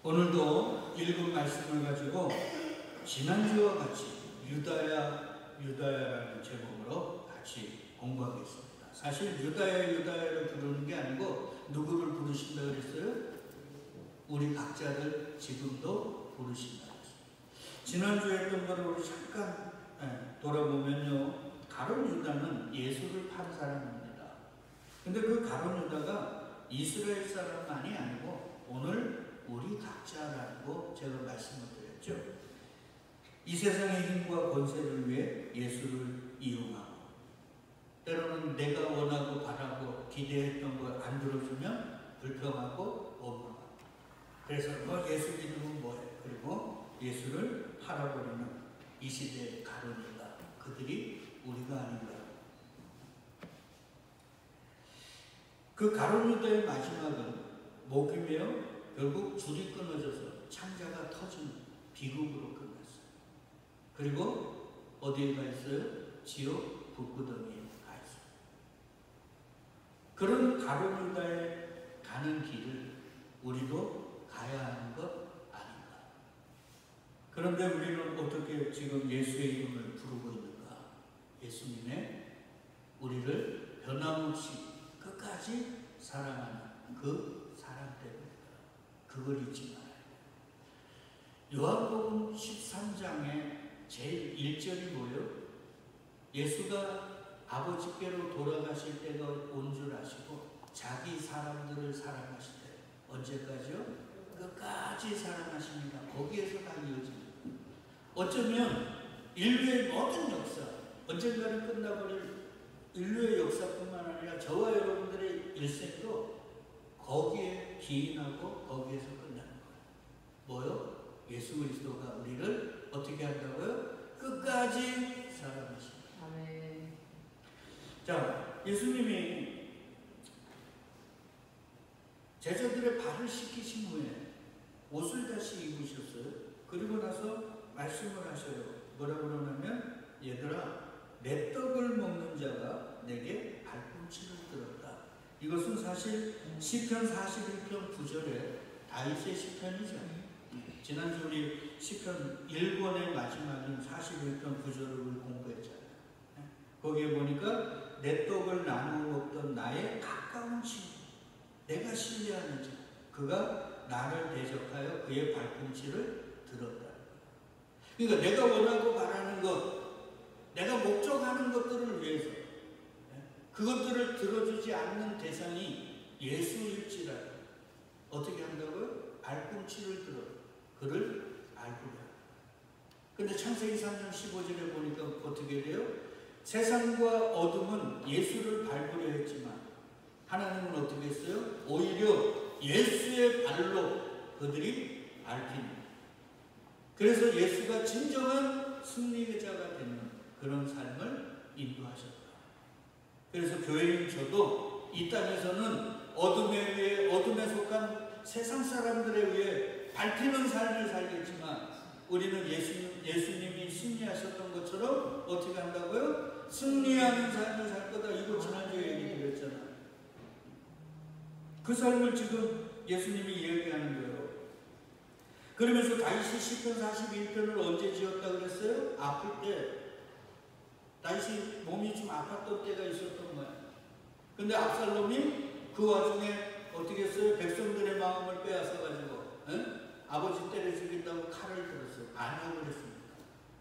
오늘도 읽은 말씀을 가지고 지난주와 같이 유다야라는 제목으로 같이 공부하겠습니다. 사실 유다야를 부르는 게 아니고 누구를 부르신다 그랬어요? 우리 각자를 지금도 부르신다 그랬어요. 지난주에 했던 거를 우리 잠깐 돌아보면요, 가룟 유다는 예수를 판 사람입니다. 근데 그 가룟 유다가 이스라엘 사람만이 아니고 오늘 우리 각자라고 제가 말씀을 드렸죠. 이 세상의 힘과 권세를 위해 예수를 이용하고, 때로는 내가 원하고 바라고 기대했던 걸 안 들어주면 불평하고 원망하고, 그래서 예수 믿으면 뭐해? 그리고 예수를 팔아버리는 이 시대의 가룟 유다, 그들이 우리가 아닌가. 그 가룟 유다의 마지막은 목이며 결국 줄이 끊어져서 창자가 터진 비극으로 끝났어요. 그리고 어디에 가 있어요? 지옥 불구덩이에 가 있어요. 그런 가룟 유다에 가는 길을 우리도 가야 하는 것 아닌가. 그런데 우리는 어떻게 지금 예수의 이름을 부르고 있는가? 예수님의 우리를 변함없이 끝까지 사랑하는 그 사랑 때문에 그걸 잊지 말아요. 요한복음 13장의 제일 1절이 뭐예요? 예수가 아버지께로 돌아가실 때가 온 줄 아시고 자기 사람들을 사랑하실 때, 언제까지요? 끝까지 사랑하십니다. 거기에서 다 이어집니다. 어쩌면 인류의 모든 역사, 언젠가는 끝나버릴 인류의 역사뿐만 아니라 저와 여러분들의 일생도 거기에 기인하고 거기에서 끝나는 거예요. 뭐요? 예수 그리스도가 우리를 어떻게 한다고요? 끝까지 사랑하십니다. 아멘. 자, 예수님이 제자들의 발을 씻기신 후에 옷을 다시 입으셨어요. 그리고 나서 말씀을 하셔요. 뭐라고 그러냐면, 얘들아, 내 떡을 먹는 자가 내게 발꿈치를 들었다. 이것은 사실 시편 41편 9절에 다윗의 시편이죠. 지난주 우리 시편 1권의 마지막인 41편 9절을 공부했잖아요. 거기에 보니까 내 떡을 나누어 먹던 나의 가까운 친구, 내가 신뢰하는 자, 그가 나를 대적하여 그의 발꿈치를 들었다. 그러니까 내가 원하고 바라는 것, 내가 목적하는 것들을 위해서 그것들을 들어주지 않는 대상이 예수일지라도 어떻게 한다고요? 발꿈치를 들어 그를 알고자. 근데 창세기 3장 15절에 보니까 어떻게 돼요? 세상과 어둠은 예수를 밟으려 했지만 하나님은 어떻게 했어요? 오히려 예수의 발로 그들이 밟힙니다. 그래서 예수가 진정한 승리자가 되는 그런 삶을 인도하셨다. 그래서 교회인 저도 이 땅에서는 어둠에 속한 세상 사람들에 의해 밟히는 삶을 살겠지만, 우리는 예수님이 승리하셨던 것처럼 어떻게 한다고요? 승리하는 삶을 살 거다. 이거 지난주에 얘기 드렸잖아요. 그 삶을 지금 예수님이 이야기하는 거예요. 그러면서 다윗이 시편 41편을 언제 지었다 그랬어요? 아플 때. 다윗이 몸이 좀 아팠던 때가 있었던 거예요. 근데 압살롬이 그 와중에 어떻게 했어요? 백성들의 마음을 빼앗아가지고 아버지 때려 죽인다고 칼을 들었어요. 반역을 했습니다.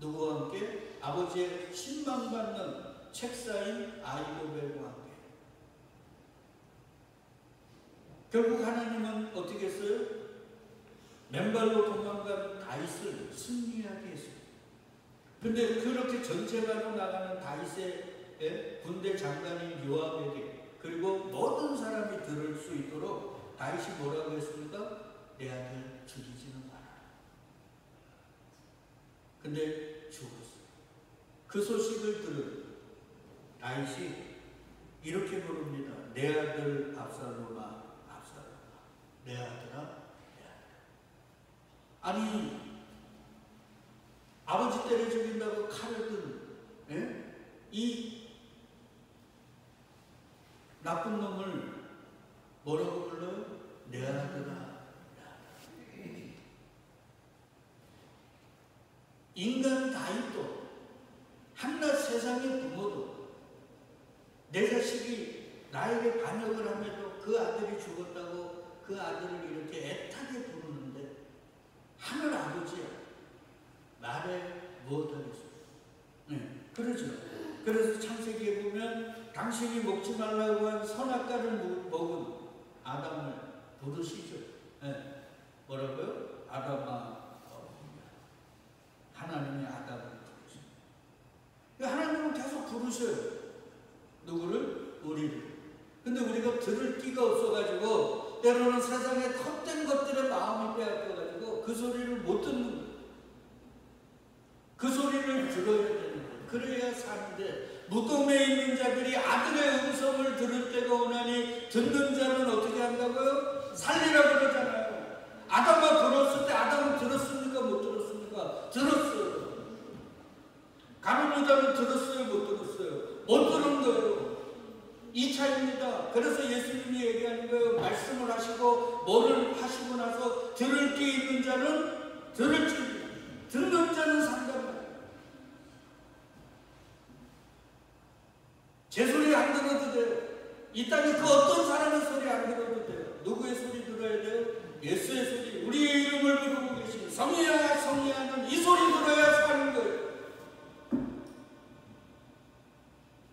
누구와 함께? 아버지의 신망받는 책사인 아이도벨과 함께. 결국 하나님은 어떻게 했어요? 맨발로 도망간 다윗을 승리하게 했어요. 근데 그렇게 전쟁하러 나가는 다윗의 군대 장관인 요압에게, 그리고 모든 사람이 들을 수 있도록 다윗이 뭐라고 했습니까? 내 아들 죽이지는 마라. 근데 죽었어요. 그 소식을 들은 다윗이 이렇게 부릅니다. 내 아들 압살롬아, 압살롬아, 내 아들아, 내 아들아. 아니, 아버지 때려 죽인다고 칼을 든 이 나쁜 놈을 뭐라고 불러요? 내 아들아, 내 아들아. 인간 다인도, 한낱 세상의 부모도 내 자식이 나에게 반역을 함에도 그 아들이 죽었다고 그 아들을 이렇게 애타게 부르는데 하늘 아버지야 말해 무엇하겠어요? 네, 그러죠. 그래서 창세기에 보면 당신이 먹지 말라고 한 선악과를 먹은 아담을 부르시죠. 네, 뭐라고요? 아담아, 하나님이 아담을 부르시죠. 하나님은 계속 부르셔요. 누구를? 우리를. 근데 우리가 들을 끼가 없어가지고 때로는 세상에 헛된 것들에 마음이 빼앗겨가지고 그 소리를 못 듣는 거예요. 그 소리를 들어야 되는 거예요. 그래야 사는데 무덤에 있는 자들이 아들의 음성을 들을 때가 오나니 듣는 자는 어떻게 한다고요? 살리라 그러잖아요. 아담아 들었을 때 아담은 들었습니까? 못 들었습니까? 들었어요. 가룟 유다는 들었어요? 못 들었어요? 못 들은 거예요. 이 차이입니다. 그래서 예수님이 얘기하는 거예요. 말씀을 하시고 뭐를 하시고 나서 들을 게 있는 자는 들을지, 듣는 자는 산단 말이에요. 제 소리 안 들어도 돼요. 이 땅에 그 어떤 사람의 소리 안 들어도 돼요. 누구의 소리 들어야 돼요? 예수의 소리. 우리의 이름을 부르고 계신 성이야 성이야는 이 소리 들어야 사는 거예요.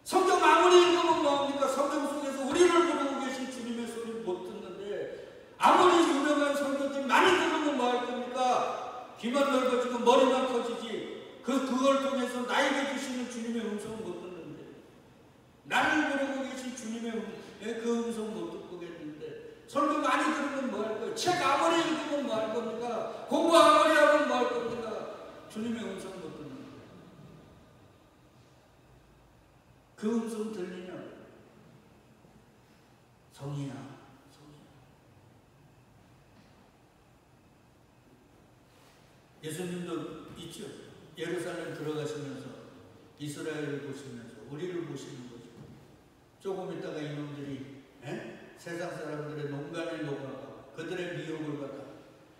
성경 아무리 읽으면 뭐합니까? 성경 속에서 우리를 부르고 계신 주님의 소리를 못 듣는데 아무리 유명한 성경들 많이 들으면 뭐 할 겁니까? 귀만 넓어지고 머리만 커지지. 그걸 통해서 나에게 주시는 주님의 음성을 못 듣는데 나를 부르고 계신 주님의 그 음성 못 듣고 계시는데 설교 많이 들으면 뭐 할 거예요? 책 아무리 읽으면 뭐 할 겁니까? 공부 아무리 하면 뭐 할 겁니까? 주님의 음성 못 듣는 거예요. 그 음성 들리면 성이야 성이야. 예수님도 있죠. 예루살렘 들어가시면서 이스라엘을 보시면서 우리를 보시는 거죠. 조금 있다가 이놈들이 세상 사람들의 농간에 녹아가 그들의 미혹을 받아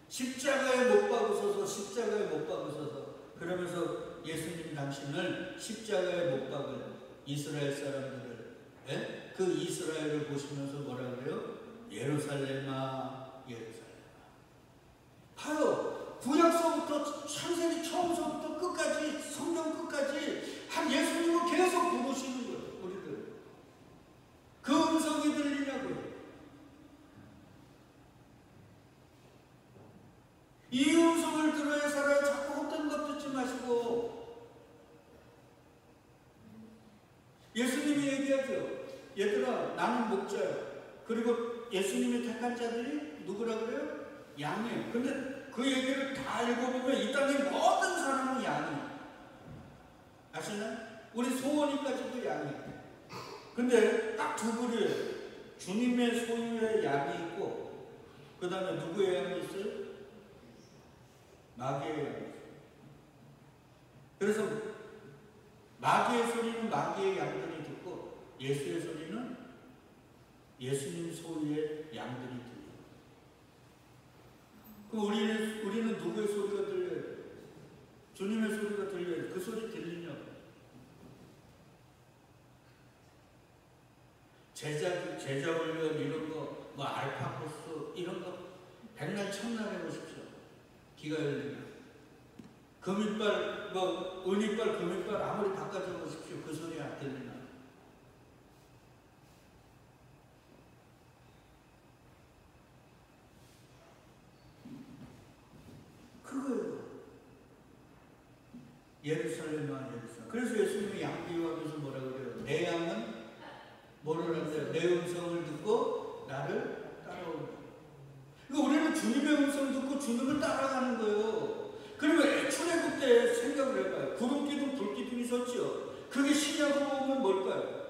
십자가에 못 박으소서 십자가에 못 박으소서 그러면서 예수님 당신을 십자가에 못 박은 이스라엘 사람들을 그 이스라엘을 보시면서 뭐라 그래요? 예루살렘아 예루살렘아. 봐요. 구약서부터 창세기 처음서부터 끝까지 성경 끝까지 한 예수님을 계속 부르시는 거예요. 우리들 그 음성이 들리냐고요. 이 음성을 들어야 살아요. 자꾸 헛된 것 듣지 마시고. 예수님이 얘기하죠. 얘들아 나는 목자야. 그리고 예수님이 택한 자들이 누구라 그래요? 양이에요. 근데 그 얘기를 다 읽어보면 이 땅의 모든 사람은 양이에요. 아시나요? 우리 소원이까지도 양이에요. 근데 딱 두 부류예요. 주님의 소유의 양이 있고 그 다음에 누구의 양이 있어요? 마귀의 양이 있어요. 그래서 마귀의 소리는 마귀의 양들이 듣고 예수의 소리는 예수님 소유의 양들이 들려요. 그럼 우리는 누구의 소리가 들려요? 주님의 소리가 들려요. 그 소리 들리냐고. 제자 훈련 이런 거, 뭐 알파 코스 이런 거 백날 첫날 해보십시오. 귀가 열리면. 금이빨, 뭐 은이빨, 금이빨 아무리 바꿔줘 보십시오. 그 소리 안 들리나. 그거예요. 예루살렘아 예루살렘. 그래서 예수님이 양 비유하면서 뭐라 그래요? 내 양은 뭐를 한대요? 내 음성을 듣고 나를 따라온다. 그러니까 우리는 주님의 음성 듣고 주님을 따라가는 거예요. 그러면 출애굽 때 생각을 해봐요. 구름기둥 불기둥이 섰죠. 그게 신약으로 보면 뭘까요?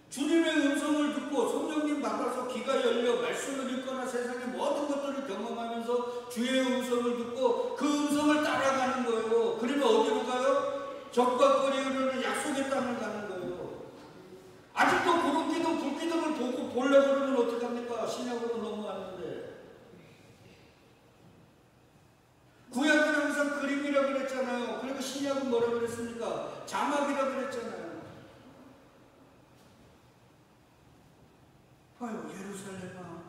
주님의 음성을 듣고 성령님 받아서 귀가 열려 말씀을 읽거나 세상의 모든 것들을 경험하면서 주의 음성을 듣고 그 음성을 따라가는 거예요. 그러면 어디로 가요? 적과 꿀이 흐르는 약속의 땅을 가는 거예요. 아직도 구름기둥 불기둥을 보고 보려고 그러면 어떡합니까? 신약으로 넘어왔는데. 구약은 항상 그림이라 그랬잖아요. 그리고 신약은 뭐라 그랬습니까? 자막이라 그랬잖아요. 아유, 예루살렘아.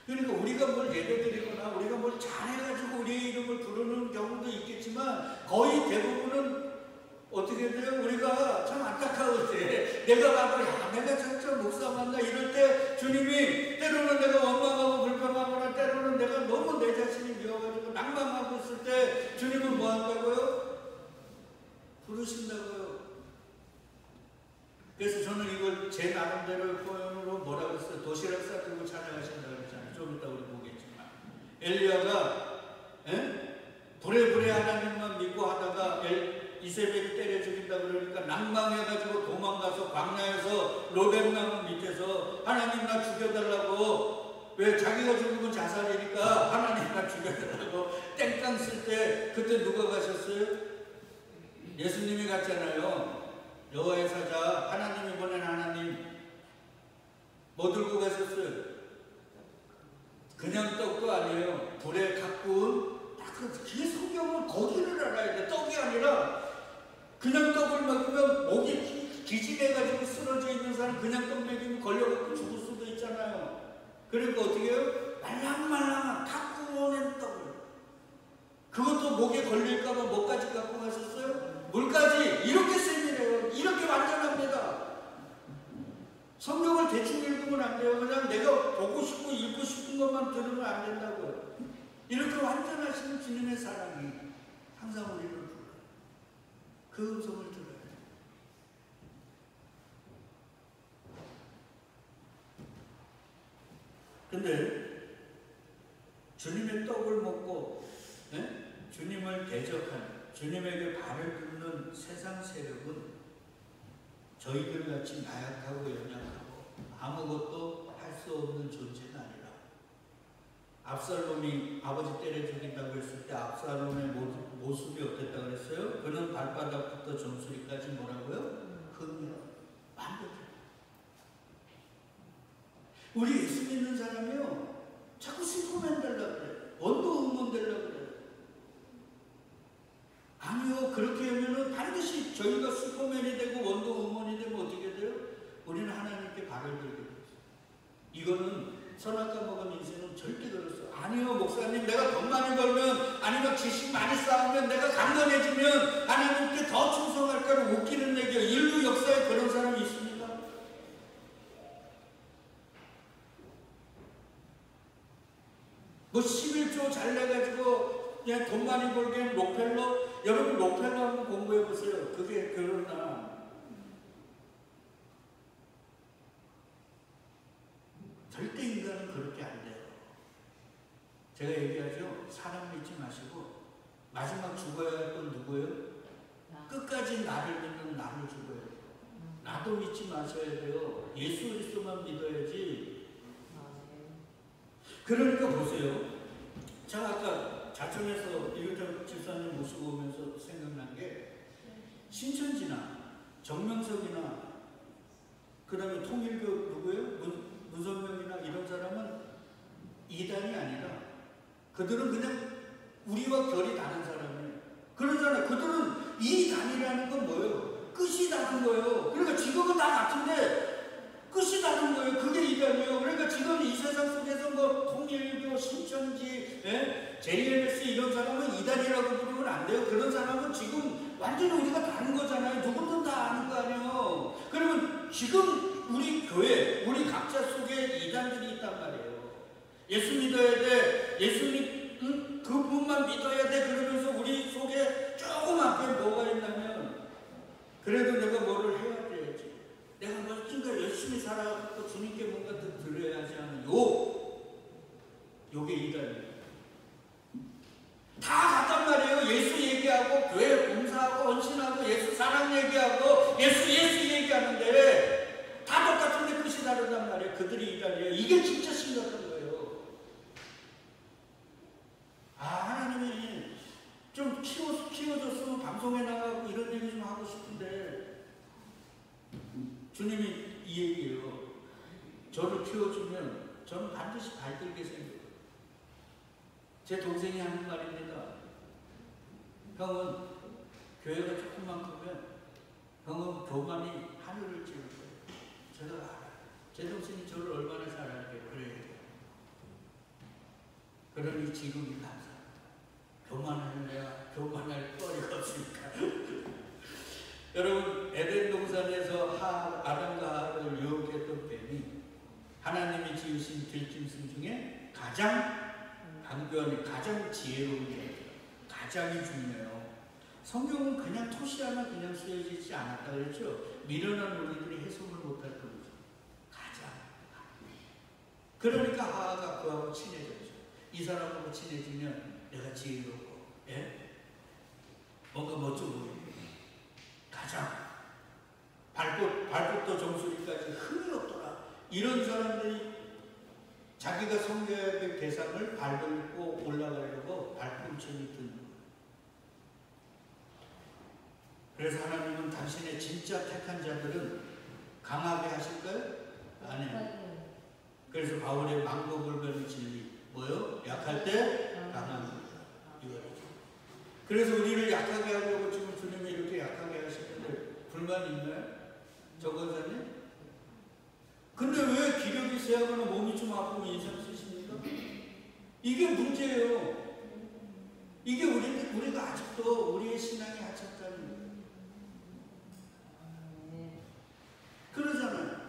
그러니까 우리가 뭘 예배드리거나 우리가 뭘 잘해가지고 우리의 이름을 부르는 경우도 있겠지만 거의 대부분은 어떻게 돼요? 우리가 참 안타까울 때 내가 봐도 야 내가 진짜 목사 만나 이럴 때 주님이 때로는 내가 원망하고 불평하거나 때로는 내가 너무 내 자신이 미워가지고 낭망하고 있을 때 주님은 뭐 한다고요? 부르신다고요. 그래서 저는 이걸 제 나름대로 표현으로 뭐라 그랬어요? 도시락 싸들고 찬양하신다고 그랬잖아요. 좀 이따 우리 보겠지만 엘리야가 불에 하나님만 믿고 하다가 이세벨이 때려 죽인다 그러니까 낭망해가지고 도망가서 광야에서 로뎀나무 밑에서 하나님 나 죽여달라고, 왜 자기가 죽으면 자살이니까 하나님 나 죽여달라고 땡깡 쓸 때 그때 누가 가셨어요? 예수님이 갔잖아요. 여호와의 사자 하나님이 보낸 하나님 뭐 들고 가셨어요? 그냥 떡도 아니에요. 불에 가꾼 딱 그게 성경은 거기를 알아야 돼. 떡이 아니라 그냥 떡을 먹으면 목이 기진해가지고 쓰러져 있는 사람 그냥 떡 먹이면 걸려갖고 죽을 수도 있잖아요. 그러니까 어떻게 해요? 말랑말랑한 가꾸어낸 떡을, 그것도 목에 걸릴까봐 뭐까지 갖고 가셨어요? 물까지. 이렇게 세밀해요. 이렇게 완전합니다. 성경을 대충 읽으면 안 돼요. 그냥 내가 보고 싶고 읽고 싶은 것만 들으면 안 된다고요. 이렇게 완전하신 주님의 사랑이 항상 우리를 불러요. 그 음성을 들어요. 근데 주님의 떡을 먹고 주님을 대적하는, 주님에게 발을 굽는 세상 세력은 저희들 같이 나약하고 연약하고 아무것도 할 수 없는 존재는 아니라, 압살롬이 아버지 때려 죽인다고 했을 때 압살롬의 모습이 어땠다고 그랬어요? 그는 발바닥부터 정수리까지 뭐라고요? 흠이라. 완벽해. 우리 예수 믿는 사람이요 자꾸 슈퍼맨 되려고 그래요. 원더우먼 되려고 그래요. 아니요, 그렇게 하면은 반드시 저희가 슈퍼맨이 되고 원더우먼이 되면 어떻게 돼요? 우리는 하나님께 발을 들게 돼요. 이거는 선악과 먹은 인생은 절대 그럴 수 없어요. 아니요, 목사님, 내가 돈 많이 벌면, 아니면 지식 많이 쌓으면, 내가 강건해지면 하나님께 더 충성할까로 웃기는 얘기예요. 인류 역사에 그런 사람이 있습니까? 뭐 11조 잘 내가지고 그냥 돈 많이 벌기엔 록펠러, 여러분 록펠러 한번 공부해 보세요. 그게 그러나 절대 인간은 그렇게 안 돼요. 제가 얘기하죠. 사람 믿지 마시고 마지막 죽어야 할 건 누구예요? 끝까지 나를 믿는 나를 죽어야 돼요. 나도 믿지 마셔야 돼요. 예수 그리스도만 믿어야지. 그러니까 보세요. 제가 아까 자천에서 이규태 집사님 모시고 오면서 생각난 게, 신천지나 정명석이나 그 다음에 통일교 누구예요? 문선명이나 이런 사람은 이단이 아니라 그들은 그냥 우리와 결이 다른 사람이에요. 그러잖아요. 그들은 이단이라는 건 뭐예요? 끝이 다른 거예요. 그러니까 직업은 다 같은데 끝이 다른 거예요. 그게 이단이에요. 그러니까 지금 이 세상 속에서 뭐 통일교, 신천지, JNS 이런 사람은 이단이라고 부르면 안 돼요. 그런 사람은 지금 완전히 우리가 다른 거잖아요. 누구든 다 아는 거 아니에요. 그러면 지금 우리 교회, 우리 각자 속에 이단들이 있단 말이에요. 예수 믿어야 돼. 그분만 믿어야 돼. 그러면서 우리 속에 조금 앞에 뭐가 있냐면, 그래도 내가 뭐를 해야 돼야지. 내가 뭔가 열심히 살아갖고 주님께 뭔가 더 드려야지 하는 요게 이단이에요. 다 같단 말이에요. 예수 얘기하고 교회 봉사하고 헌신하고 예수 사랑 얘기하고 예수 얘기하는데 다 똑같은데 끝이 다르단 말이에요. 그들이 이단이에요. 이게 진짜 심각한 거예요. 하나님이 좀 키워줬으면 방송에 나가고 이런 얘기 좀 하고 싶은데, 주님이 이 얘기예요. 저를 키워주면 저는 반드시 발들게 생겨요. 제 동생이 하는 말입니다. 형은 교회가 조금만 크면 형은 교만이 하늘을 찌를 거예요. 제가 알아요. 제 동생이 저를 얼마나 잘알게 그래요. 그러니 지금이 감사합니다. 교만할 거리가 없으니까. 여러분, 에덴 동산에서 아담과 하와를 유혹했던 뱀이 하나님이 지으신 들짐승 중에 가장 강교하니 가장 지혜로운 게 가장이 중요해요. 성경은 그냥 토시 하나 그냥 쓰여지지 않았다 그랬죠. 미련한 우리들이 해석을 못할 거죠. 가장. 그러니까 하와가 그하고 친해졌죠. 이 사람하고 친해지면 내가 지혜롭고, 예? 뭔가 멋져 보이고, 가장 발톱도 정수리까지 흠이 없더라. 이런 사람들이 자기가 섬겨야 될 대상을 밟고 올라가려고 발꿈치를 드는 거예요. 그래서 하나님은 당신의 진짜 택한 자들은 강하게 하실까요? 안 해요. 그래서 바울의 망고불변의 진리 뭐요? 약할 때 강한 자. 이거죠. 그래서 우리를 약하게 하려고 지금 주님이 이렇게 약하게 하시는데 불만 있나요? 정 권사님? 근데 왜 기력이 세하거나 몸이 좀 아프면 인상 쓰십니까? 이게 문제예요. 이게 우리가 아직도 우리의 신앙이 하찮다는 거예요. 그러잖아요.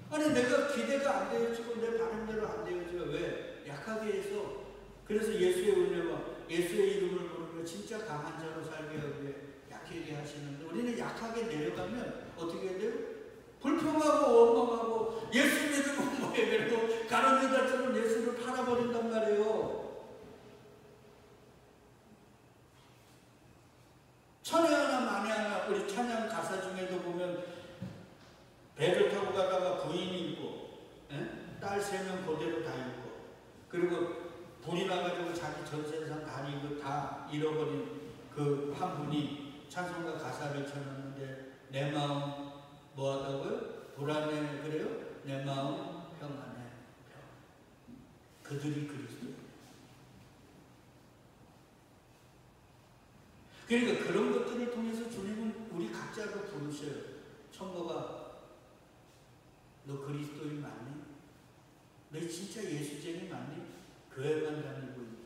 아니 내가 기대가 안 되어지고 내 바람대로 안 되어져. 왜? 약하게 해서. 그래서 예수의 은혜와 예수의 이름을 부르며 진짜 강한 자로 살게 하기 위해 약하게 하시는데 우리는 약하게 내려가면 어떻게 돼요? 불평하고 원망하고 예수 믿으면 뭐해 그리고 가룟유다처럼 예수를 팔아버린단 말이에요. 천에 하나 만에 하나 우리 찬양 가사 중에도 보면 배를 타고 가다가 부인이 있고 딸 3명 그대로 다 있고 그리고 불이 나가지고 자기 전세산 다 잃어버린 그 한 분이 찬송가 가사를 쳐놨는데 내 마음 뭐하다고요? 불안해 그래요? 내 마음 평안해. 그들이 그리스도예요. 그러니까 그런 것들을 통해서 주님은 우리 각자를 부르셔요. 청거가 너 그리스도인 맞니? 너 진짜 예수쟁이 맞니? 교회만 다니고 있다.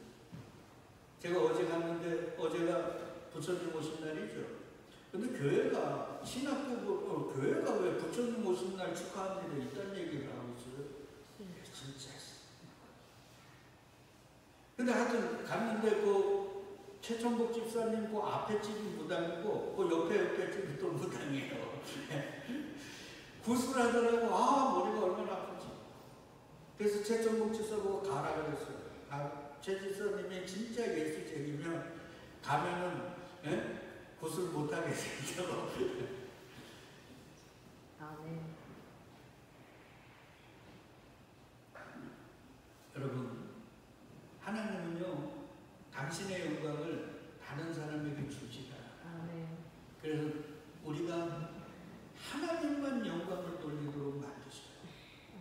제가 어제 갔는데 어제가 부처님 오신 날이죠. 근데 교회가 신학교 교회가 왜 부처님 오신 날 축하합니다 이딴 얘기를 하고 있어요. 진짜. 근데 하여튼 갔는데 그 최천복 집사님 그 앞에 집이 무당이고 그 옆에 집이 또 무당이에요. 구슬하더라고. 머리가 얼마나 아프지. 그래서 최천복 집사 보고 가라 그랬어요. 최 집사님이 진짜 예수쟁이면 가면은 구슬 못하게 생겨. 네. 여러분, 하나님은요, 당신의 영광을 다른 사람에게 주시다. 그래서 우리가 하나님만 영광을 돌리도록 만드셔요.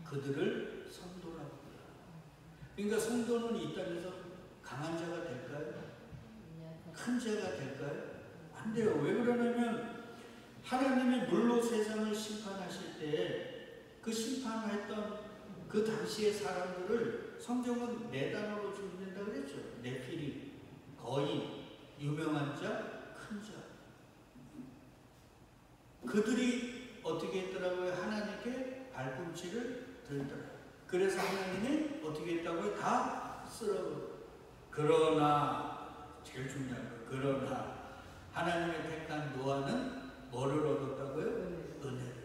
그들을 성도라고 불러요. 그러니까 성도는 이 땅에서 강한 자가 될까요? 큰 자가 될까요? 안 돼요. 왜 그러냐면 하나님이 물로 세상을 심판하실 때 그 심판했던 그 당시의 사람들을 성경은 4단어로 준비된다고 그랬죠. 네피리, 거인, 유명한 자, 큰 자. 그들이 어떻게 했더라고요? 하나님께 발꿈치를 들더라. 그래서 하나님이 어떻게 했다고요? 다 쓸어버려. 그러나 제일 중요한 거 그러나 하나님의 택한 노아는 뭐를 얻었다고요? 은혜를.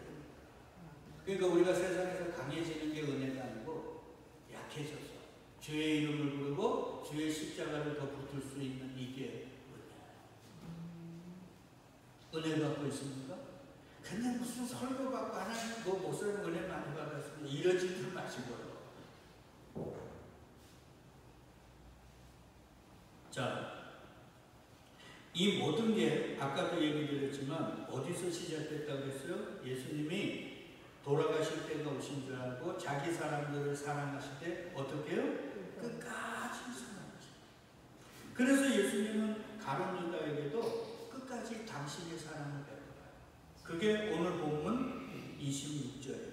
그러니까 우리가 세상에서 강해지는 게 은혜가 아니고 약해져서 주의 이름을 부르고 주의 십자가를 더 붙을 수 있는 이게 은혜. 은혜 받고 있습니까? 그냥 무슨 설교 받고 하나님 그 목사님 은혜 많이 받았습니다. 이러지들 마시고요. 자, 이 모든 게 아까도 얘기 드렸지만 어디서 시작됐다고 했어요? 예수님이 돌아가실 때가 오신 줄 알고 자기 사람들을 사랑하실 때 어떻게 해요? 끝까지 사랑하셔요. 그래서 예수님은 가룟 유다에게도 끝까지 당신의 사랑을 베풀어요. 그게 오늘 본문 26절이에요.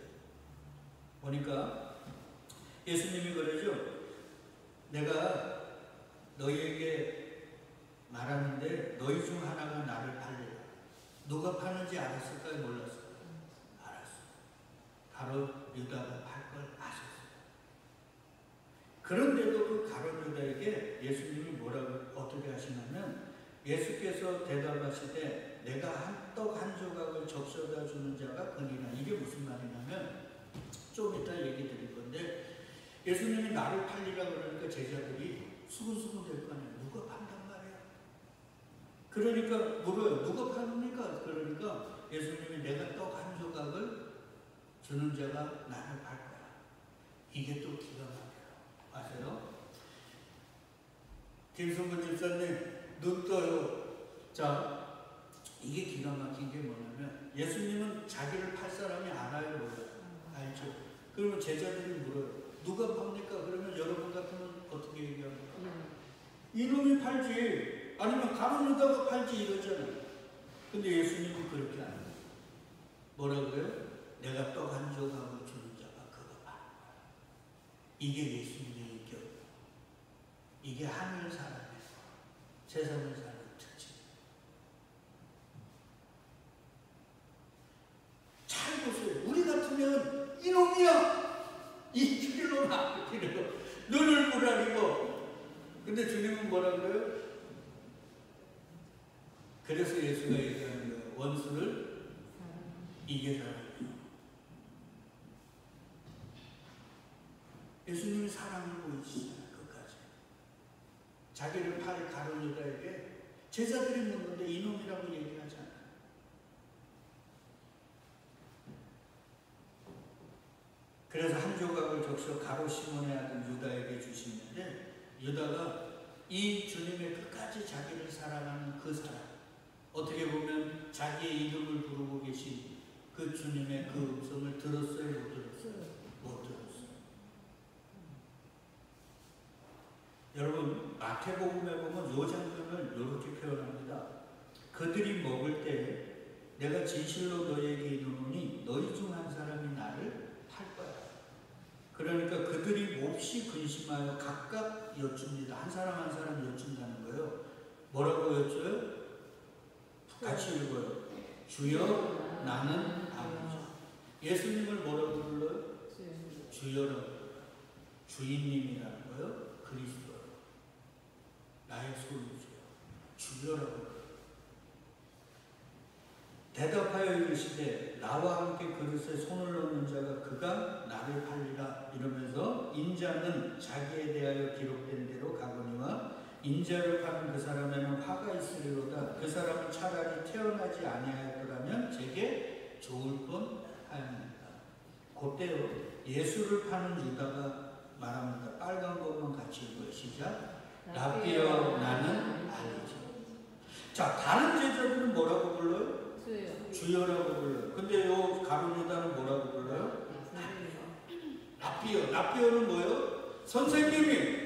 보니까 예수님이 그러죠. 내가 너희에게 말하는데 너희 중 하나가 나를 팔리라. 누가 파는지 알았을까요? 몰랐어요? 알았어요. 바로 유다가 팔 걸 아셨어요. 그런데도 그 가룟 유다에게 예수님이 뭐라고 어떻게 하시냐면 예수께서 대답하시되 내가 한 떡 한 조각을 적셔다 주는 자가 그니라. 이게 무슨 말이냐면 좀 이따 얘기 드릴 건데 예수님이 나를 팔리라 그러니까 제자들이 수근수근 될 거 아니에요. 누가 판단 말이야. 그러니까 물어요. 누가 팝니까? 그러니까 예수님이 내가 떡 한 조각을 주는 자가 나를 팔 거야. 이게 또 기가 막혀요. 아세요? 김성근 집사님 눈 떠요. 자, 이게 기가 막힌 게 뭐냐면 예수님은 자기를 팔 사람이 알아요, 몰라요? 알죠? 그러면 제자들이 물어요. 누가 팝니까? 그러면 여러분 같으면 어떻게 얘기합니까? 이놈이 팔지, 아니면 가룟 유다가 팔지 이러잖아요. 근데 예수님은 그렇게 안 해요. 뭐라고요? 내가 떡 한 조각을 주는 자가 그거 팔 거야. 이게 예수님의 인격이에요. 이게 하늘 사람이에요. 세상을 사는 특징. 잘 보세요. 우리 같으면 이놈이야! 이 필요나 필요. 눈을 부라리고. 근데 주님은 뭐라 그래요? 그래서 예수가 얘기하는 거예요. 원수를 이게 사랑해요. 예수님이 사랑을 보이시잖아요. 끝까지. 자기를 팔 가룟 유다에게 제자들이 묻는데 이놈이라고 얘기하잖아요. 그래서 한 조각을 적셔 가룟 시몬의 아들 유다에게 주시는데 유다가 이 주님의 끝까지 자기를 사랑하는 그 사람, 어떻게 보면 자기의 이름을 부르고 계신 그 주님의 그 음성을 들었어요? 못 들었어요? 못 들었어요. 여러분 마태복음에 보면 이 장면을 이렇게 표현합니다. 그들이 먹을 때 내가 진실로 너희에게 이르노니 너희 중 한 사람이 나를 팔 거야. 그러니까 그들이 몹시 근심하여 각각 여쭙니다. 한 사람 한 사람 여쭌다는 거예요. 뭐라고 여쭤요? 같이 읽어요. 주여 나는 아버지. 예수님을 뭐라고 불러요? 주여라고 불러요. 주인님이라는 거예요. 그리스도. 나의 소유주요. 주여라고 불러요. 대답하여 이르시되 나와 함께 그릇에 손을 넣는 자가 그가 나를 팔리라. 이러면서 인자는 자기에 대하여 기록된 대로 가거니와 인자를 파는 그 사람에는 화가 있으리로다. 그 사람은 차라리 태어나지 아니하였더라면 제게 좋을 뻔하였느니라. 그때요 예수를 파는 유다가 말합니다. 빨간 것만 같이 읽어요. 시작. 라비어 나는 알리죠. 자, 다른 제자들은 뭐라고 불러요? 주여라고 불러요. 근데 요 가룟 유다는 뭐라고 불러요? 라비어. 라비어는 뭐예요? 선생님이.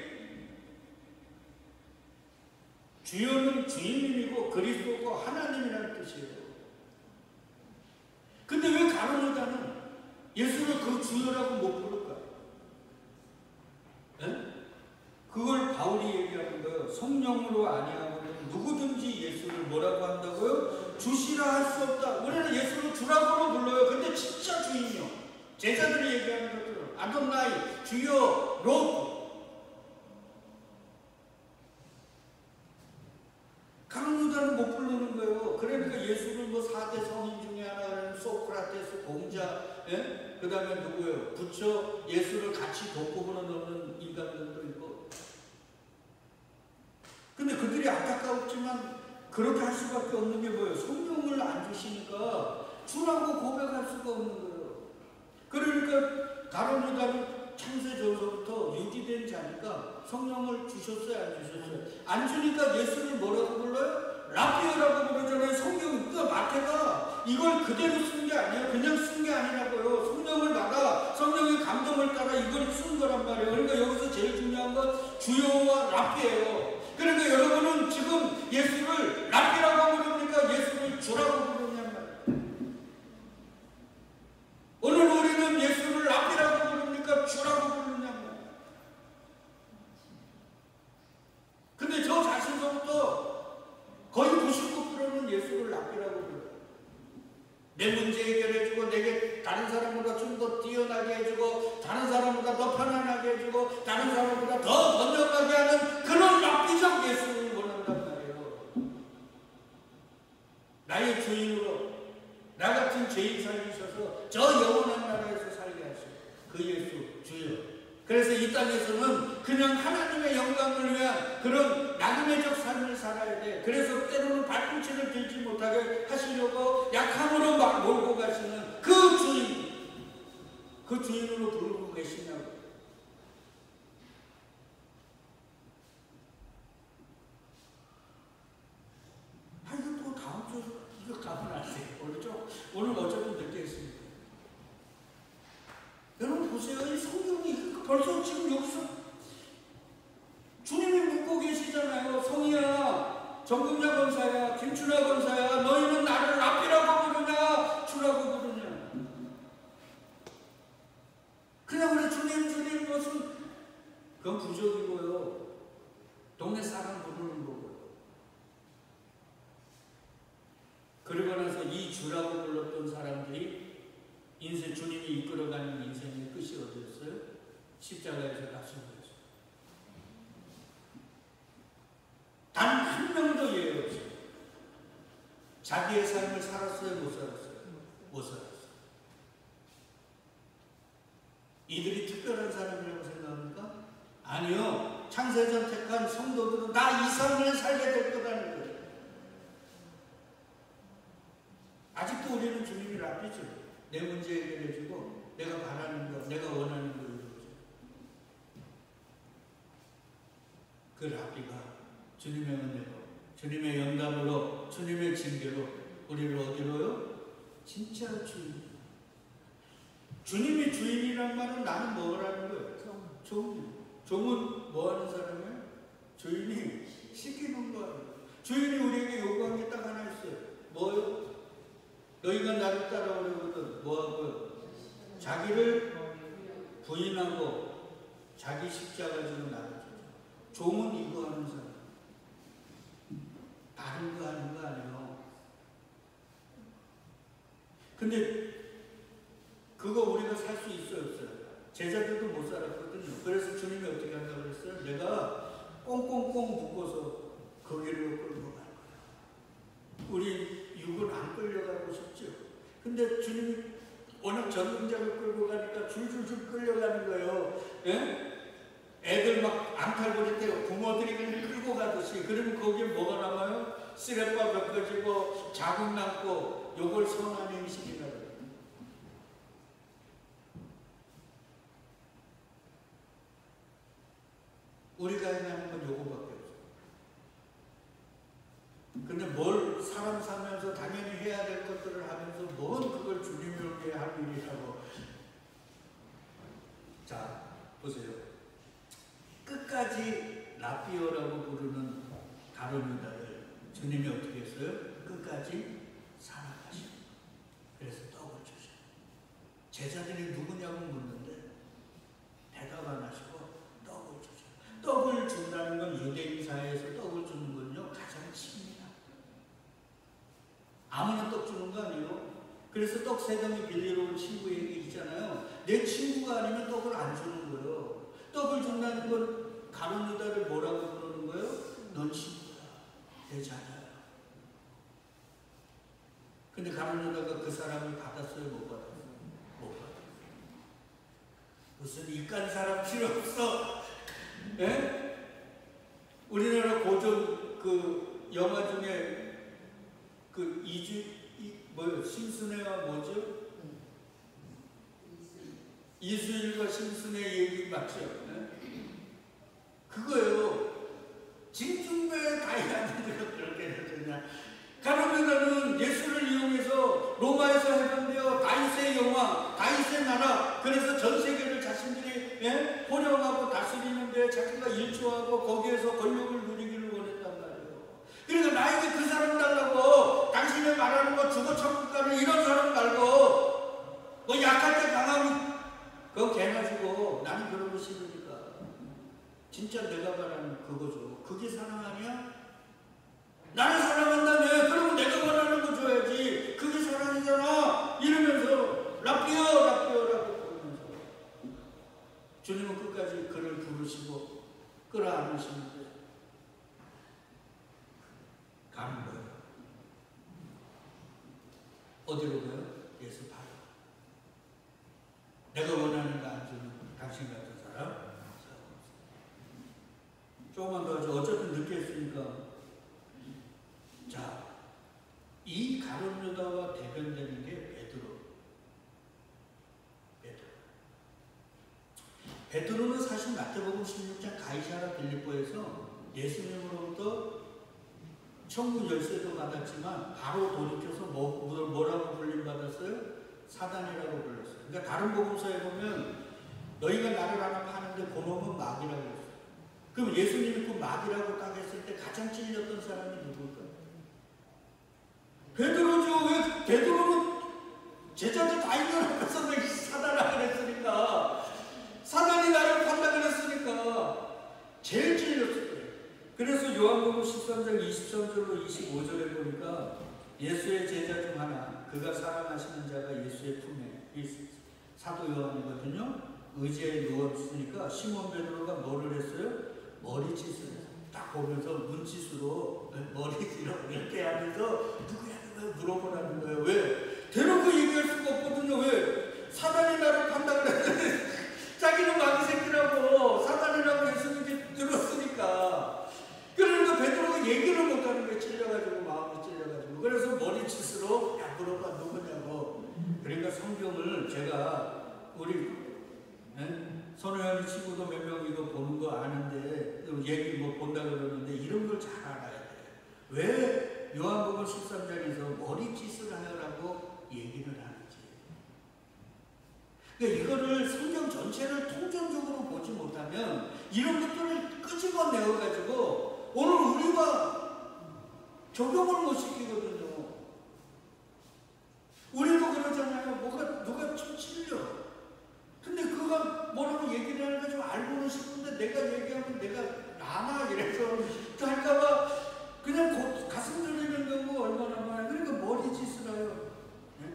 주여는 주인님이고 그리스도고 하나님이라는 뜻이에요. 근데 왜 가룟 유다는 예수를 그 주여라고 못 부를까요? 네? 그걸 바울이 얘기하는 거예요. 성령으로 아니하고는 누구든지 예수를 뭐라고 한다고요? 주시라 할 수 없다. 우리는 예수를 주라고 불러요. 근데 진짜 주인이요. 제자들이 얘기하는 것처럼 아돈나이, 주여, 롯. 가룟 유다는 못 부르는 거예요. 그러니까 예수를 뭐 4대 성인 중에 하나는 소크라테스, 공자, 예? 그 다음에 누구예요? 부처, 예수를 같이 독고으로 넣는 인간들도 있고. 근데 그들이 안타까웠지만 그렇게 할 수밖에 없는 게 뭐예요? 성령을 안 주시니까 주라고 고백할 수가 없는 거예요. 그러니까 가룟 유다는 창세전서부터 유기된 자니까 성령을 주셨어요? 안 주셨어요? 안 주니까 예수를 뭐라고 불러요? 라비어라고 부르잖아요. 성경, 그러니까 마태가 이걸 그대로 쓴 게 아니에요. 그냥 쓴 게 아니라고요. 성령을 받아, 성령의 감동을 따라 이걸 쓴 거란 말이에요. 그러니까 여기서 제일 중요한 건 주여와 라비예요. 그러니까 여러분은 지금 예수를 랍비라고 부릅니까? 예수를 주라고 부르냔 말이에요. 오늘 우리는 예수를 랍비라고 부릅니까? 주라고 부르냔 말이에요. 근데 저 자신서부터 거의 99%는 예수를 랍비라고 불러요. 내 문제 해결해주고, 내게 다른 사람보다 좀 더 뛰어나게 해주고, 다른 사람보다 더 편안하게 해주고, 다른 사람보다 더 번영하게 하는 그런 랍비적 예수를 원한단 말이에요. 나의 주인으로 나 같은 죄인 살리셔서 저 영원한 나라에서 살게 하시고, 그 예수 주여. 그래서 이 땅에서는 그냥 하나님의 영광을 위한 그런 나그네적 삶을 살아야 돼. 그래서 때로는 발꿈치를 들지 못하게 하시려고 약함으로 막 몰고 가시는 그 주인, 그 주인으로 부르고 계시냐고. 이거 또 다음 주 이거 가면 안 돼. 오늘 어차피 늦게 했습니다. 여러분 보세요. 이 성경이 벌써 지금 여기서 주님이 묻고 계시잖아요. 성희야, 정금자 권사야, 김춘하 권사야, 너희는 나를 랍비라고 부르냐, 주라고 부르냐. 그냥 우리 주님 것은 그건 부족이고요. 동네 사람 부르는 거고요. 그러고 나서 이 주라고 불렀던 사람들이 인생, 주님이 이끌어가는 인생의 끝이 어디였어요? 십자가에서 낙심하였어요. 단 한 명도 예외 없어요. 자기의 삶을 살았어요? 못 살았어요? 못 살았어요. 이들이 특별한 사람이라고 생각합니까? 아니요. 창세전 택한 성도들은 나 이 삶을 살게 될 거라는 거예요. 아직도 우리는 주님이 랍비죠. 내 문제 해결해주고, 내가 바라는 거, 내가 원하는 걸 이루어줘. 그 랍비가 주님의 은혜로, 주님의 영감으로, 주님의 징계로 우리를 어디로요? 진짜 주인. 주님이 주인이란 말은 나는 뭐라는 거예요? 종. 종은 뭐 하는 사람이에요? 주인이 시키는 거예요. 주인이 우리에게 요구한 게 딱 하나 있어요. 뭐요? 너희가 나를 따라오려거든 뭐하고요? 자기를 부인하고 자기 십자가 지고 나를 줘. 종은 이거 하는 사람. 다른 거 하는 거 아니에요. 근데 그거 우리가 살 수 있어요, 없어요? 제자들도 못 살았거든요. 그래서 주님이 어떻게 한다고 그랬어요? 내가 꽁꽁꽁 묶어서 거기로 끌고 갈 거야. 우리 육은 안 끌려가고 싶죠. 근데 주님이 워낙 전능자를 끌고 가니까 줄줄줄 끌려가는 거예요. 예? 애들 막 앙탈 부릴 때 부모들이 그냥 끌고 가듯이. 그러면 거기에 뭐가 남아요? 쓰레빠 벗겨지고 자국 남고 요걸 선한 행실이라고. 우리가 해야 하는 건 요거밖에 없어요. 근데 뭘 사람 살면서 당연히 해야 될 것들을 하면서 뭔 그걸 주님을 위해 할 일이라고. 자, 보세요. 끝까지 랍비어라고 부르는 다른 유다를 주님이 어떻게 했어요? 끝까지 사랑하시고 그래서 떡을 주셔요. 제자들이 누구냐고 묻는데 대답 안 하시고 떡을 주셔요. 떡을 준다는 건 유대인 사회에서 떡을 주는 건요 가장 칩니다. 아무나 떡 주는 거 아니에요. 그래서 떡 세 덩이 빌리러 온 친구 얘기 있잖아요. 내 친구가 아니면 떡을 안 주는 거예요. 떡을 준다는 건 가룟 유다를 뭐라고 부르는 거예요? 넌 친구야. 내 자녀야. 근데 가룟 유다가 그 사람을 받았어요? 못 받았어요? 못 받았어요. 무슨 이간 사람 필요 없어. 예? 우리나라 고전 그 영화 중에 그 뭐요? 심순애와 뭐죠? 이수일과 심순애 얘기 맞죠? 네? 그거예요. 진중배 다이아몬드가 그렇게 되냐? 가룟유다는 예수를 이용해서 로마에서 해방되어 다윗의 영화, 다윗의 나라, 그래서 전 세계를 자신들이 호령하고 다스리는 데 자기가 일조하고 거기에서 권력을 누리기를 원했단 말이에요. 그러니까 진짜 내가 말하는 그거죠. 그게 사랑 아니야? 나를 사랑한다며? 그러면 내가 원하는 거 줘야지. 그게 사랑이잖아. 이러면서 라피어라고 부르면서 주님은 끝까지 그를 부르시고 끌어안으시는데 가는 거예요. 어디로 가요? 예수 바로. 내가 원하는 거 안 주는 당신 같은 사람? 조금만 더 하죠. 어차피 늦게 했으니까. 자, 이 가룟 유다와 대변되는 게 베드로는 사실 마태복음 16장 가이사랴 빌립보에서 예수님으로부터 천국 열쇠도 받았지만 바로 돌이켜서 뭐라고 불림받았어요? 사단이라고 불렀어요. 그러니까 다른 복음서에 보면 너희가 나를 하나 파는데 그놈은 마귀라고 했어요. 그럼 예수님이 그 마귀라고 딱 했을 때 가장 찔렸던 사람이 누굴까요? 베드로죠. 왜 베드로는 제자들 다 있는 앞에서 왜 사단이라고 그랬으니까, 사단이 나를 판다 그랬으니까 제일 찔렸을 거예요. 그래서 요한복음 13장 23절로 25절에 보니까 예수의 제자 중 하나, 그가 사랑하시는 자가 예수의 품에 사도 요한이거든요. 의지에 누워있으니까 시몬 베드로가 뭐를 했어요? 머리짓을 딱 보면서 눈짓으로 머리짓을 이렇게 하면서 누구야 물어보라는 거예요. 왜? 대놓고 얘기할 수가 없거든요. 왜? 사단이 나를 판다 그랬는데 자기는 마귀 새끼라고 사단이라고 예수님께 들었으니까. 그러니까 베드로가 얘기를 못하는 거예요. 찔려가지고 마음이 찔려가지고. 그래서 머리짓으로 야 물어봐 누구냐고. 그러니까 성경을 제가 우리 선우현이 친구도 몇 명 이거 보는 거 아는데 얘기 뭐 본다 그러는데 이런 걸 잘 알아야 돼. 왜 요한복음 13장에서 머리짓을 하여라고 얘기를 하는지. 그러니까 이거를 성경 전체를 통전적으로 보지 못하면 이런 것들을 끄집어내어 가지고 오늘 우리가 적용을 못 시키거든요. 우리도 그러잖아요. 누가 좀 찔려. 근데 그가 뭐라고 얘기를 하는 거 좀 알고는 싶은데 내가 얘기하면 내가 나나 이래서 또 할까봐 그냥 가슴 졸이는 경우가 얼마나 많아요. 그러니까 머리짓을 해요. 네?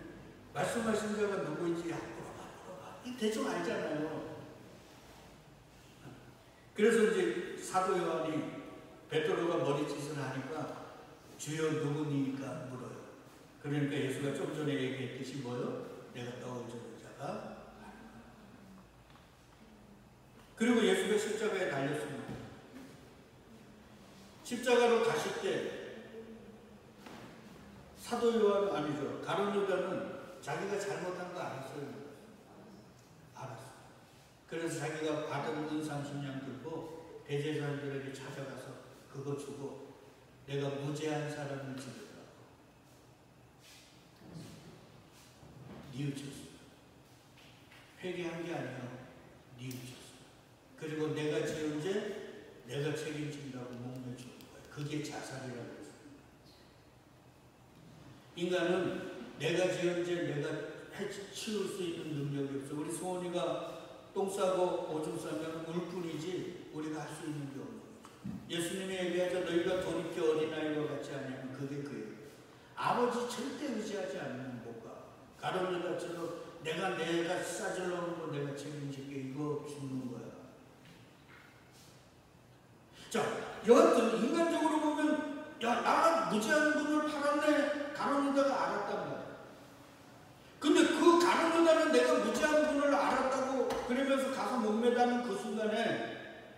말씀하신 자가 누구인지 물어봐. 대충 알잖아요. 그래서 이제 사도 요한이 베드로가 머리짓을 하니까 주여 누구니까 물어요. 그러니까 예수가 좀 전에 얘기했듯이 뭐요? 내가 너의 저자가. 그리고 예수가 십자가에 달렸습니다. 십자가로 가실 때 사도 요한 아니죠. 가룟 유다는 자기가 잘못한 거 알았어요. 그래서 자기가 받은 은삼십냥 들고 대제사장들에게 찾아가서 그거 주고 내가 무죄한 사람을 죽였다고 뉘우쳤어요. 회개한 게 아니에요. 뉘우쳤어요. 그리고 내가 지은 죄 내가 책임진다고 목매주는 거예요. 그게 자살이라고 했어요. 인간은 내가 지은 죄 내가 치울 수 있는 능력이 없어. 우리 소원이가 똥 싸고 오줌 싸면 울 뿐이지 우리가 할 수 있는 게 없는 거죠. 예수님이 얘기하죠. 너희가 돌이켜 어린아이와 같지 않으면 그게 그예요. 아버지 절대 의지하지 않으면 못 가. 가룟 유다처럼 내가 싸질러 놓은 거 내가 책임질게 이거 죽는 거야. 자, 여하튼 인간적으로 보면 야 나가 무지한 분을 팔았네. 가룟 유다가 알았단 말이야. 근데 그 가룟 유다는 내가 무지한 분을 알았다고 그러면서 가서 목매다는 그 순간에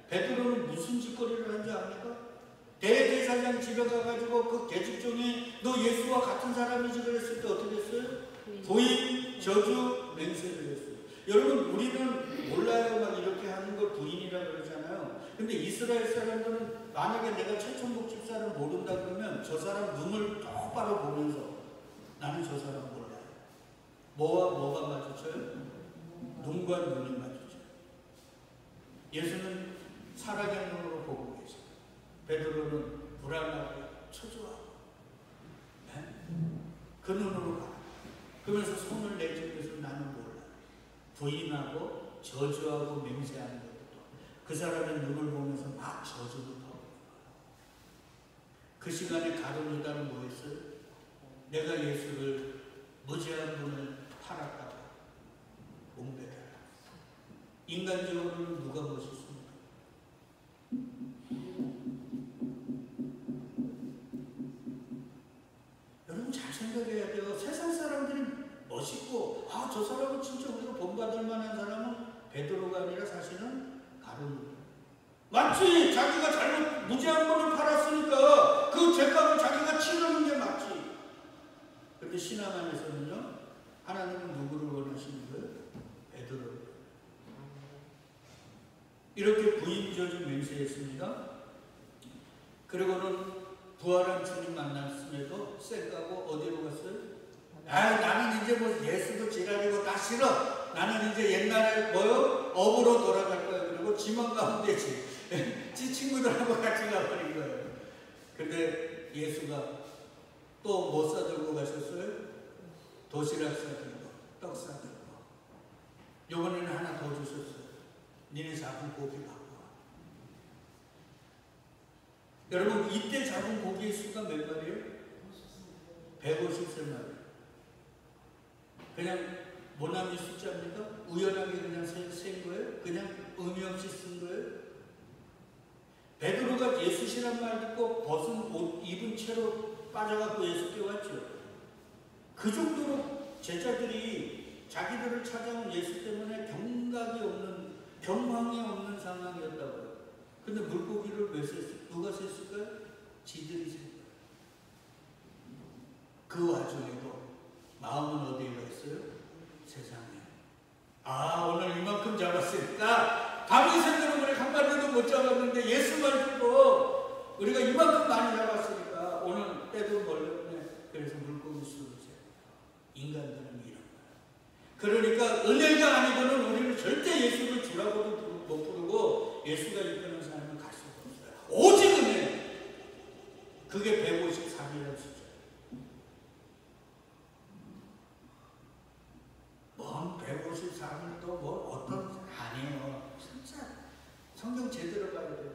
베드로는 무슨 짓거리를 한지 압니까? 대제사장 집에 가가지고 그 계집종이 너 예수와 같은 사람이지 그랬을 때 어떻게 했어요? 부인, 저주, 맹세를 했어요. 여러분 우리는 몰라요 막 이렇게 하는 걸 부인이라 그러잖아요. 근데 이스라엘 사람들은 만약에 내가 최천복 집사를 모른다 그러면 저 사람 눈을 똑바로 보면서 나는 저 사람 몰라요. 뭐와 뭐가 마주쳐요? 눈과 눈이 마주쳐요. 예수는 살아계는 눈으로 보고 계세요. 베드로는 불안하고 초조하고 네? 그 눈으로 봐. 그러면서 손을 내주면서 나는 몰라. 부인하고 저주하고 맹세하는 것도 그 사람의 눈을 보면서 막 저주를 퍼붓는 거예요. 그 시간에 가룟 유다는 뭐 했어요? 내가 예수를 무죄한 분을 팔았다고 옹배다. 인간적으로는 누가 멋있습니까? 여러분 잘 생각해야 돼요. 세상 사람들이 멋있고 저 사람은 진짜 우리가 본받을 만한 사람은 베드로가 아니라 사실은 가룟. 맞지? 자기가 잘못 무죄한 분을 팔았으니까 그 죄값을 자기가 치르는 게 맞지. 그런데 신앙 안에서는요, 하나님은 누구를 원하시는 거예요? 베드로를. 이렇게 부인저주 맹세했습니다. 그리고는 부활한 주님 만났음에도 쌩까고 어디로 갔어요? 나는 이제 뭐 예수도 지랄이고 다 싫어. 나는 이제 옛날에 뭐요? 업으로 돌아갈 거야. 그리고 지만 가면 되지. 지 친구들하고 같이 가버린 거예요. 근데 예수가 또 뭐 싸들고 가셨어요? 도시락 싸들고, 떡 싸들고. 요번에는 하나 더 주셨어요. 니네 잡은 고기 갖고 와. 여러분, 이때 잡은 고기의 수가 몇 마리예요? 153마리. 그냥 모나미 숫자입니까? 우연하게 그냥 센 거예요? 그냥 의미 없이 쓴 거예요? 베드로가 예수시란 말 듣고 벗은 옷 입은 채로 빠져갖고 예수께 왔죠. 그 정도로 제자들이 자기들을 찾아온 예수 때문에 경각이 없는, 경황이 없는 상황이었다고요. 근데 물고기를 왜 셌을까요? 누가 셌을까요? 지들이 셌어요. 그 와중에도 마음은 어디에 가 있어요? 세상에. 오늘 이만큼 잡았으니까 밤이 새도록 우리 한 마리도 못 잡았는데 예수만 듣고 우리가 이만큼 많이 잡았으니까 오늘 때도 멀렸네. 그래서 물고기 수를 재. 인간들은 이런 거야. 그러니까 은혜가 아니고는 우리는 절대 예수를 주라고도 못 부르고 예수가 이끄는 삶을 갈 수가 없어요. 오직 은혜. 그게 153이라는 숫자. 뭔 153은 또 뭐 어떤 아니에요. 진짜 성경 제대로 봐야 돼요.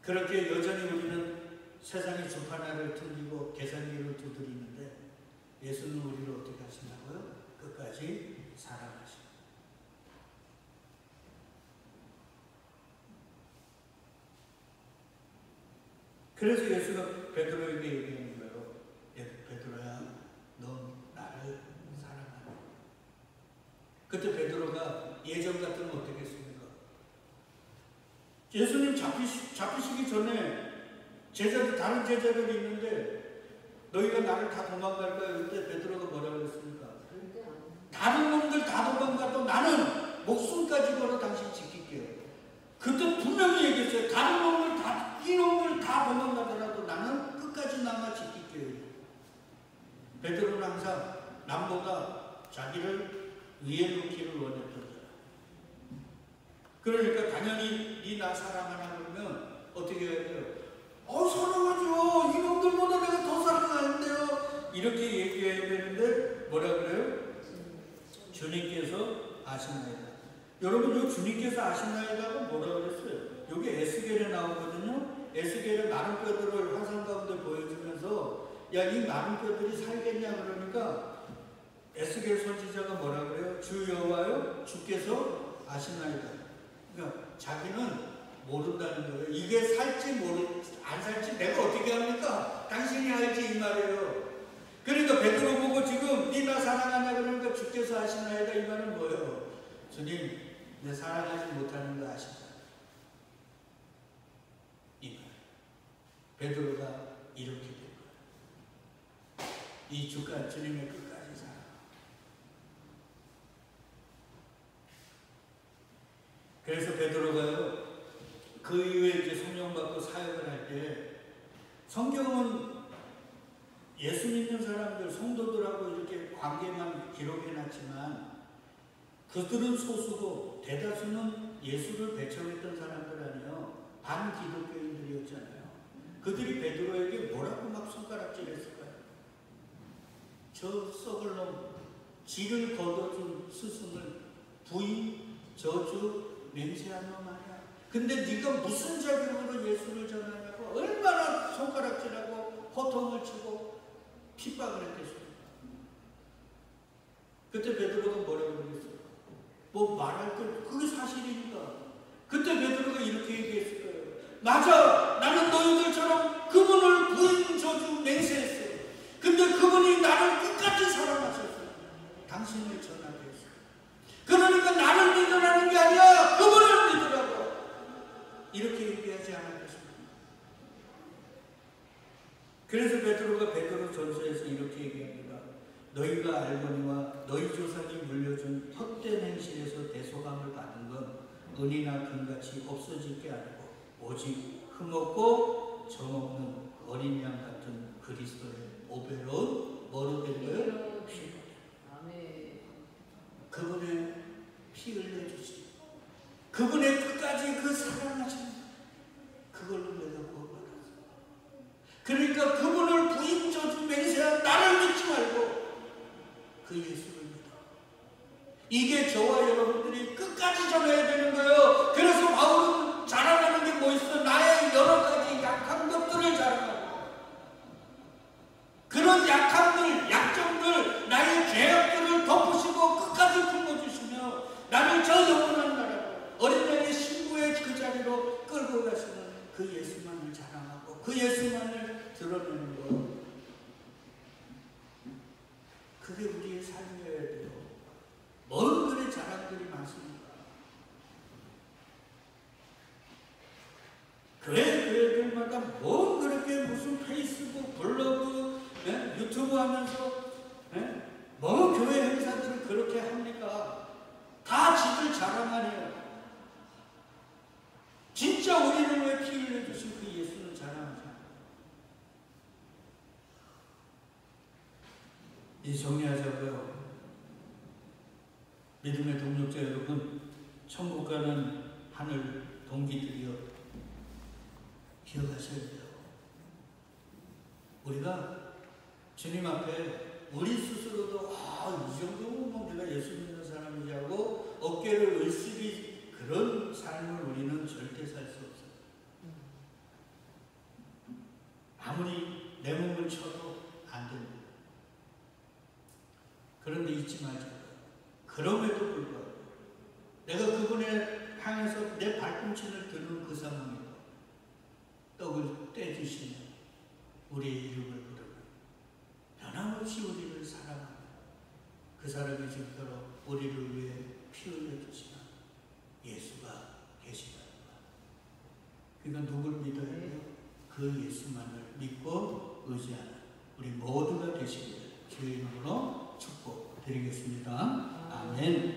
그렇게 여전히 우리는 세상의 주판화를 틀리고 계산기를 두드리는데 예수는 우리를 어떻게 하시냐고요? 끝까지 사랑하십니다. 그래서 예수가 베드로에게 얘기하는 거예요. 베드로야, 넌 나를 사랑하냐? 그때 베드로가 예전 같으면 어떻게 했습니까? 예수님 잡히시기 전에 다른 제자들이 있는데 너희가 나를 다 도망갈 거야. 그때 베드로가 뭐라고 했습니까? 다른 놈들 다 도망가도 나는 목숨까지 걸어 당신 지킬게요. 그때 분명히 얘기했어요. 다른 놈들 이놈들 다 도망가더라도 나는 끝까지 남아 지킬게요. 베드로는 항상 남보다 자기를 위에 놓기를 원했던 자라. 그러니까 당연히 니 나 사랑하나 그러면 어떻게 해야 돼요? 사랑하죠. 이놈들보다 내가 더 사랑하는데요. 이렇게 얘기해야 되는데 뭐라 그래요? 주님께서 아시나이다. 여러분, 이 주님께서 아시나이다가 뭐라 그랬어요? 여기 에스겔에 나오거든요. 에스겔에 마른 뼈들을 화상 가운데 보여주면서 야, 이 마른 뼈들이 살겠냐 그러니까 에스겔 선지자가 뭐라 그래요? 주 여호와여, 주께서 아시나이다. 그러니까 자기는 모른다는 거예요. 이게 살지 안 살지 내가 어떻게 합니까? 당신이 알지 이 말이에요. 그러니까 베드로 보고 지금 니 나 사랑하냐 그러니까 주께서 아시나이다 이 말은 뭐예요? 주님, 내 사랑하지 못하는 거 아시죠? 이 말. 베드로가 이렇게 된 거예요. 이 주가 주님의 끝까지 사랑. 그래서 베드로가요, 그 이후에 이제 성령 받고 사역을 할 때 성경은 예수 믿는 사람들, 성도들하고 이렇게 관계만 기록해놨지만 그들은 소수고 대다수는 예수를 배척했던 사람들 아니에요. 반기독교인들이었잖아요. 그들이 베드로에게 뭐라고 막 손가락질했을까요? 저 썩을 놈, 지를 거둬준 스승을 부인, 저주 맹세한 놈 아니야. 근데 네가 무슨 자격으로 예수를 전하냐고 얼마나 손가락질하고 호통을 치고 핍박을 했겠습니까? 그때 베드로가 뭐라고 그랬어요? 뭐 말할 게 그게 사실이니까. 그때 베드로가 이렇게 얘기했을 거예요. 맞아, 나는 너희들처럼 그분을 부인 저주 맹세했어요. 근데 그분이 나를 끝까지 사랑하셨어요. 당신을 전하게 했어요. 그러니까 나를 믿으라는 게 아니야, 그분을 믿으라고. 이렇게 얘기하지 않았겠습니까? 그래서 베드로가 베드로전서에서 이렇게 얘기합니다. 너희가 알거니와 너희 조상이 물려준 헛된 행실에서 대속함을 받은 건 은이나 금같이 없어질 게 아니고 오직 흠없고 정없는 어린 양 같은 그리스도의 오배로운 뭐로 된 거예요? 피. 그분의 피 흘려주신 그분의 끝까지 그 사랑하신 그걸로 내가 구원받았어. 그러니까 그분을 부인 저주 맹세한 나를 믿지 말고 그 예수를 믿어. 이게 저와 여러분들이 끝까지 전해야 되는 거예요. 그래서 바울은 자랑하는 게 뭐 있어? 나의 여러 가지 약한 것들을 자랑하고 그런 약함들, 약점들, 나의 죄악들을 덮으시고 끝까지 품어주시며 나를 저 영원한 나라로 어린 양의 신부의 그 자리로 끌고 가시는 그 예수만을 자랑하고 그 예수만을 드러내는 거. 그게 우리의 삶이어야 돼요. 뭔 그래 자랑들이 많습니까? 교회들마다 뭐 그렇게 무슨 페이스북, 블로그, 유튜브 하면서 뭐 교회 행사들을 그렇게 합니까? 다 지들 자랑하네요. 진짜 우리를 왜 피 흘려주신 그 예수는 자랑하지 않아요. 이제 정리하자고요. 믿음의 동력자 여러분, 천국 가는 하늘 동기들이여 기억하셔야 돼요. 우리가 주님 앞에 우리 스스로도 이 정도면 뭐 내가 예수 믿는 사람이지 하고 어깨를 으쓱이 그런 삶을 우리는 절대 살 수 없어요. 아무리 내 몸을 쳐도 안 됩니다. 그런데 잊지 말자. 그럼에도 불구하고 내가 그분에 향해서 내 발꿈치를 드는 그 상황에도 떡을 떼주시며 우리의 이름을 부르고 변함없이 우리를 사랑하며 그 사랑이 증거로 우리를 위해 피 흘려주시는 예수가 계시다는 것. 그러니까 누구를 믿어야 해요? 그 예수만을 믿고 의지하는 우리 모두가 되시기를 주의 이름으로 축복드리겠습니다. 아멘.